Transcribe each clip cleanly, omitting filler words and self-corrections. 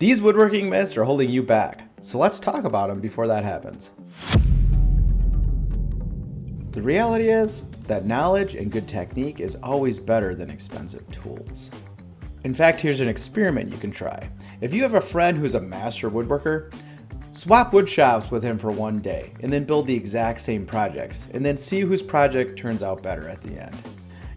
These woodworking myths are holding you back, so let's talk about them before that happens. The reality is that knowledge and good technique is always better than expensive tools. In fact, here's an experiment you can try. If you have a friend who's a master woodworker, swap wood shops with him for one day and then build the exact same projects and then see whose project turns out better at the end.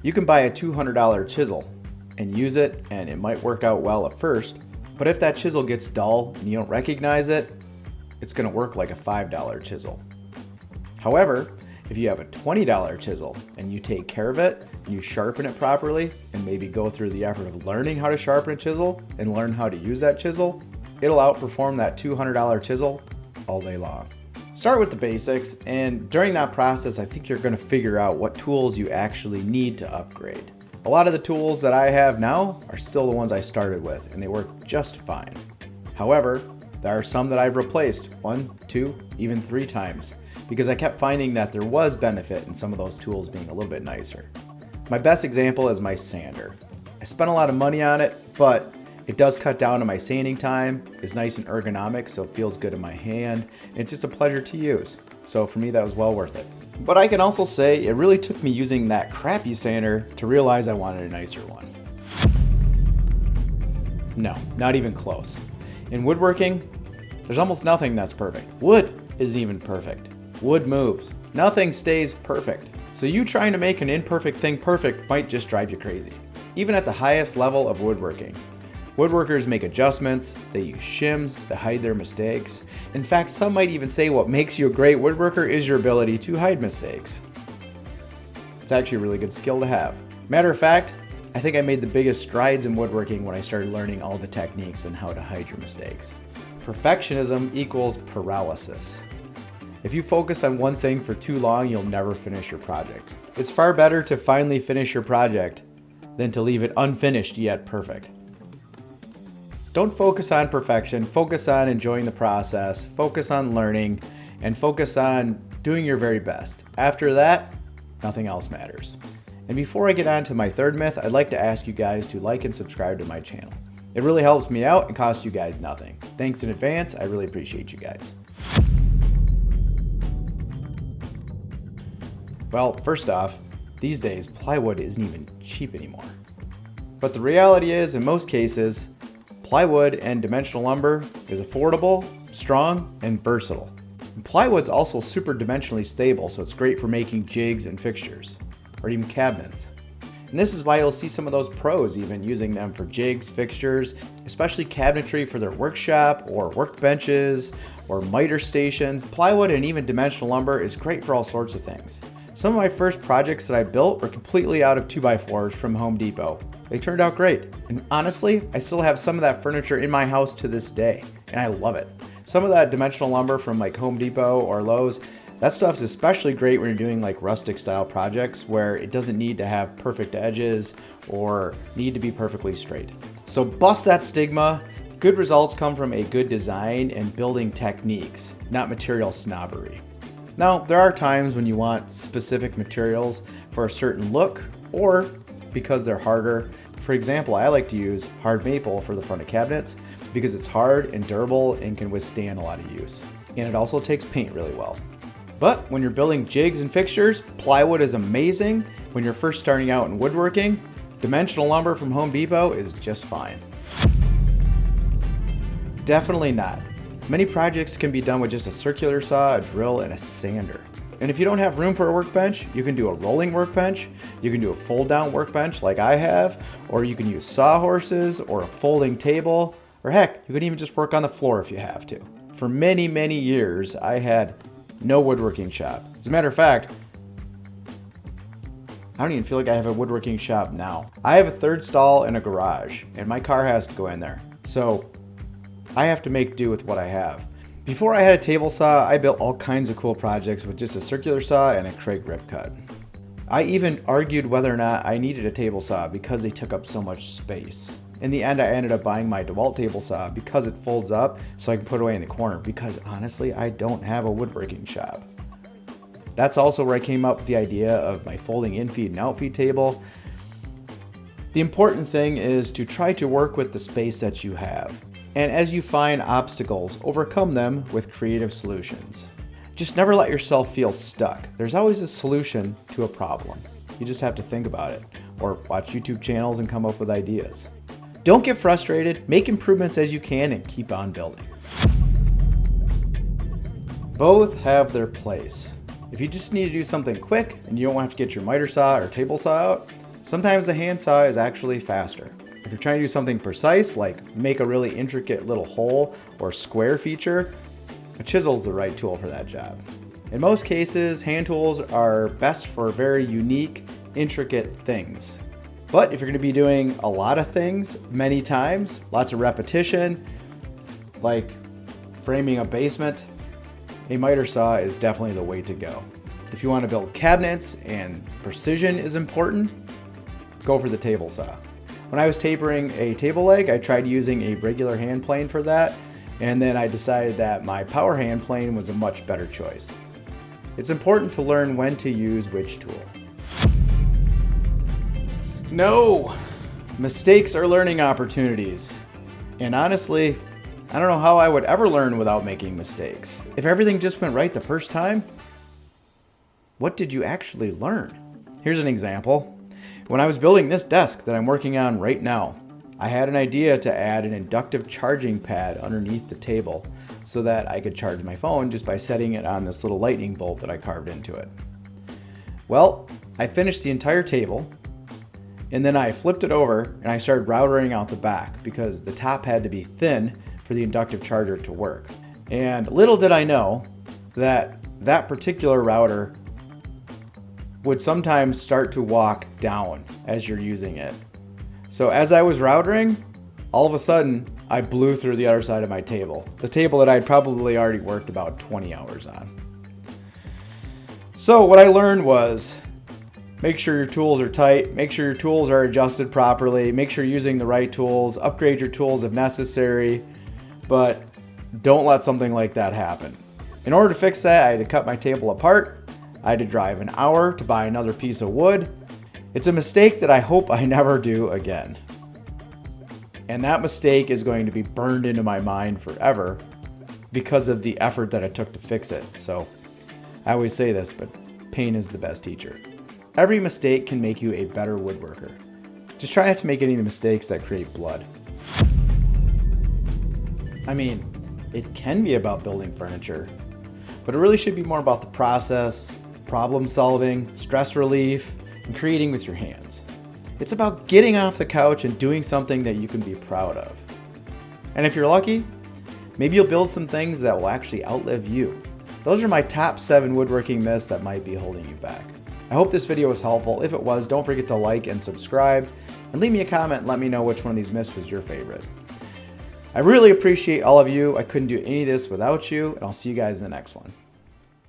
You can buy a $200 chisel and use it, and it might work out well at first, but if that chisel gets dull and you don't recognize it, it's going to work like a $5 chisel. However, if you have a $20 chisel and you take care of it and you sharpen it properly and maybe go through the effort of learning how to sharpen a chisel and learn how to use that chisel, it'll outperform that $200 chisel all day long. Start with the basics, and during that process, I think you're going to figure out what tools you actually need to upgrade. A lot of the tools that I have now are still the ones I started with, and they work just fine. However, there are some that I've replaced 1, 2, even 3 times, because I kept finding that there was benefit in some of those tools being a little bit nicer. My best example is my sander. I spent a lot of money on it, but it does cut down on my sanding time. It's nice and ergonomic, so it feels good in my hand. And it's just a pleasure to use. So for me, that was well worth it. But I can also say it really took me using that crappy sander to realize I wanted a nicer one. No, not even close. In woodworking, there's almost nothing that's perfect. Wood isn't even perfect. Wood moves. Nothing stays perfect. So you trying to make an imperfect thing perfect might just drive you crazy. Even at the highest level of woodworking, woodworkers make adjustments, they use shims, they hide their mistakes. In fact, some might even say what makes you a great woodworker is your ability to hide mistakes. It's actually a really good skill to have. Matter of fact, I think I made the biggest strides in woodworking when I started learning all the techniques and how to hide your mistakes. Perfectionism equals paralysis. If you focus on one thing for too long, you'll never finish your project. It's far better to finally finish your project than to leave it unfinished yet perfect. Don't focus on perfection, focus on enjoying the process, focus on learning, and focus on doing your very best. After that, nothing else matters. And before I get on to my third myth, I'd like to ask you guys to like and subscribe to my channel. It really helps me out and costs you guys nothing. Thanks in advance, I really appreciate you guys. Well, first off, these days plywood isn't even cheap anymore. But the reality is, in most cases, plywood and dimensional lumber is affordable, strong, and versatile. And plywood's also super dimensionally stable, so it's great for making jigs and fixtures, or even cabinets. And this is why you'll see some of those pros even using them for jigs, fixtures, especially cabinetry for their workshop or workbenches or miter stations. Plywood and even dimensional lumber is great for all sorts of things. Some of my first projects that I built were completely out of 2x4s from Home Depot. They turned out great. And honestly, I still have some of that furniture in my house to this day, and I love it. Some of that dimensional lumber from like Home Depot or Lowe's, that stuff's especially great when you're doing like rustic style projects where it doesn't need to have perfect edges or need to be perfectly straight. So bust that stigma. Good results come from a good design and building techniques, not material snobbery. Now, there are times when you want specific materials for a certain look or because they're harder. For example, I like to use hard maple for the front of cabinets because it's hard and durable and can withstand a lot of use. And it also takes paint really well. But when you're building jigs and fixtures, plywood is amazing. When you're first starting out in woodworking, dimensional lumber from Home Depot is just fine. Definitely not. Many projects can be done with just a circular saw, a drill, and a sander. And if you don't have room for a workbench, you can do a rolling workbench, you can do a fold-down workbench like I have, or you can use sawhorses or a folding table, or heck, you can even just work on the floor if you have to. For many, many years, I had no woodworking shop. As a matter of fact, I don't even feel like I have a woodworking shop now. I have a third stall in a garage, and my car has to go in there. So I have to make do with what I have. Before I had a table saw, I built all kinds of cool projects with just a circular saw and a Craig rip cut. I even argued whether or not I needed a table saw because they took up so much space. In the end, I ended up buying my DeWalt table saw because it folds up so I can put it away in the corner, because honestly, I don't have a woodworking shop. That's also where I came up with the idea of my folding in-feed and out-feed table. The important thing is to try to work with the space that you have. And as you find obstacles, overcome them with creative solutions. Just never let yourself feel stuck. There's always a solution to a problem. You just have to think about it, or watch YouTube channels and come up with ideas. Don't get frustrated, make improvements as you can, and keep on building. Both have their place. If you just need to do something quick and you don't have to get your miter saw or table saw out, sometimes the hand saw is actually faster. If you're trying to do something precise, like make a really intricate little hole or square feature, a chisel is the right tool for that job. In most cases, hand tools are best for very unique, intricate things. But if you're going to be doing a lot of things many times, lots of repetition, like framing a basement, a miter saw is definitely the way to go. If you want to build cabinets and precision is important, go for the table saw. When I was tapering a table leg, I tried using a regular hand plane for that, and then I decided that my power hand plane was a much better choice. It's important to learn when to use which tool. No! Mistakes are learning opportunities. And honestly, I don't know how I would ever learn without making mistakes. If everything just went right the first time, what did you actually learn? Here's an example. When I was building this desk that I'm working on right now, I had an idea to add an inductive charging pad underneath the table so that I could charge my phone just by setting it on this little lightning bolt that I carved into it. Well, I finished the entire table, and then I flipped it over and I started routering out the back because the top had to be thin for the inductive charger to work. And little did I know that that particular router would sometimes start to walk down as you're using it. So as I was routering, all of a sudden I blew through the other side of my table. The table that I'd probably already worked about 20 hours on. So what I learned was, make sure your tools are tight, make sure your tools are adjusted properly, make sure you're using the right tools, upgrade your tools if necessary, but don't let something like that happen. In order to fix that, I had to cut my table apart. I had to drive an hour to buy another piece of wood. It's a mistake that I hope I never do again. And that mistake is going to be burned into my mind forever because of the effort that it took to fix it. So I always say this, but pain is the best teacher. Every mistake can make you a better woodworker. Just try not to make any of the mistakes that create blood. I mean, it can be about building furniture, but it really should be more about the process, problem solving, stress relief, and creating with your hands. It's about getting off the couch and doing something that you can be proud of. And if you're lucky, maybe you'll build some things that will actually outlive you. Those are my top 7 woodworking myths that might be holding you back. I hope this video was helpful. If it was, don't forget to like and subscribe, and leave me a comment and let me know which one of these myths was your favorite. I really appreciate all of you. I couldn't do any of this without you, and I'll see you guys in the next one.